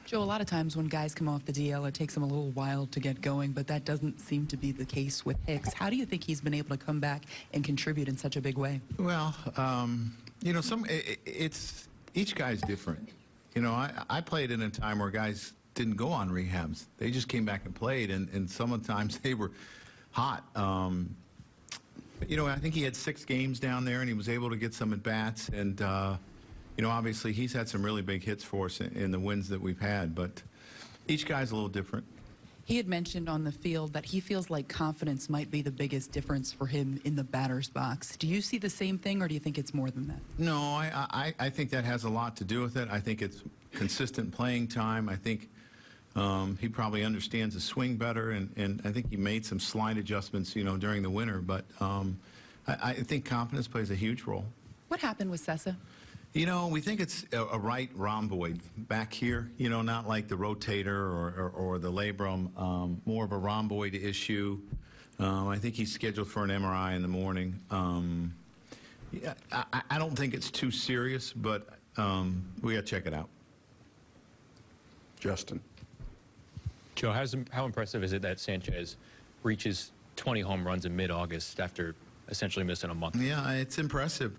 Joe, a lot of times when guys come off the DL, it takes them a little while to get going, but that doesn't seem to be the case with Hicks. How do you think he's been able to come back and contribute in such a big way? Well, you know, each guy's different. You know, I played in a time where guys didn't go on rehabs. They just came back and played, and sometimes they were hot. You know, I think he had 6 games down there, and he was able to get some at-bats. And, you know, obviously he's had some really big hits for us in the wins that we've had. But each guy's a little different. He had mentioned on the field that he feels like confidence might be the biggest difference for him in the batter's box. Do you see the same thing, or do you think it's more than that? No, I think that has a lot to do with it. I think it's consistent playing time. I think he probably understands the swing better, and I think he made some slight adjustments, you know, during the winter. But I think confidence plays a huge role. What happened with Sessa? You know, we think it's a right rhomboid back here, you know, not like the rotator or the labrum, more of a rhomboid issue. I think he's scheduled for an MRI in the morning. Yeah, I don't think it's too serious, but we got to check it out. Justin. Joe, how impressive is it that Sanchez reaches 20 home runs in mid-August after essentially missing a month? Yeah, it's impressive.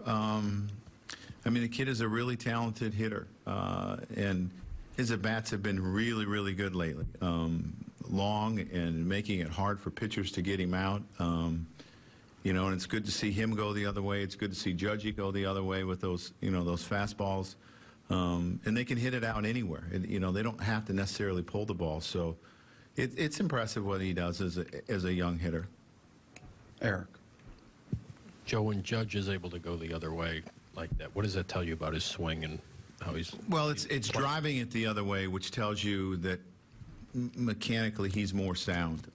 I mean, the kid is a really talented hitter, and his at-bats have been really, really good lately. Long and making it hard for pitchers to get him out. You know, and it's good to see him go the other way. It's good to see Judgy go the other way with those, you know, those fastballs. And they can hit it out anywhere. And, you know, they don't have to necessarily pull the ball. So it's impressive what he does as a young hitter. Eric. Joe, when Judge is able to go the other way like that, what does that tell you about his swing and how he's... Well, it's driving it the other way, which tells you that mechanically he's more sound.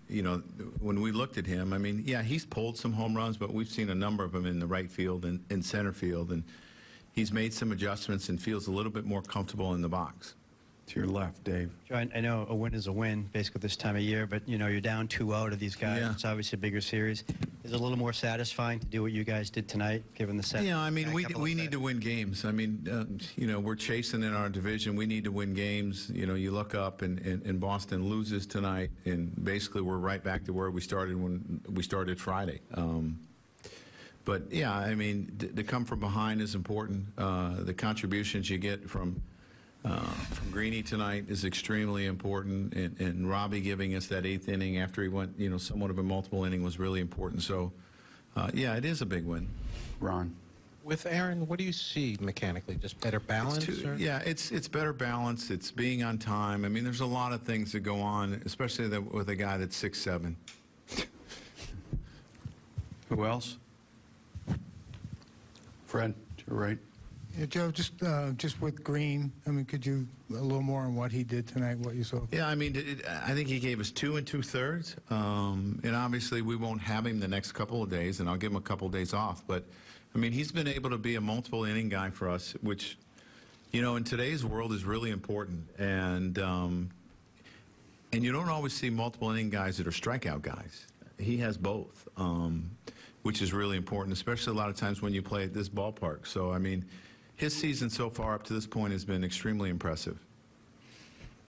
You know, when we looked at him, I mean, yeah, he's pulled some home runs, but we've seen a number of them in the right field and in center field, and he's made some adjustments and feels a little bit more comfortable in the box. To your left, Dave. Joe, I know a win is a win, basically this time of year, but, you know, you're down 2-0 to these guys. Yeah. It's obviously a bigger series. Is it a little more satisfying to do what you guys did tonight, given the set? Yeah, I mean, we need to win games. I mean, you know, we're chasing in our division. We need to win games. You know, you look up and Boston loses tonight, and basically we're right back to where we started when we started Friday. But, yeah, I mean, to come from behind is important. The contributions you get from Greeny tonight is extremely important, and Robbie giving us that 8th inning after he went, you know, somewhat of a multiple inning was really important. So, yeah, it is a big win. Ron. With Aaron, what do you see mechanically? Just better balance? Yeah, it's better balance. It's being on time. I mean, there's a lot of things that go on, especially with a guy that's 6'7". Who else? Fred, to your right. Yeah, Joe, just with Green, I mean, could you a little more on what he did tonight, what you saw? Yeah, I mean, I think he gave us 2 2/3, and obviously we won't have him the next couple of days, and I'll give him a couple of days off. But I mean, he's been able to be a multiple inning guy for us, which, you know, in today's world is really important. And you don't always see multiple inning guys that are strikeout guys. He has both, which is really important, especially a lot of times when you play at this ballpark. So I mean, his season so far up to this point has been extremely impressive.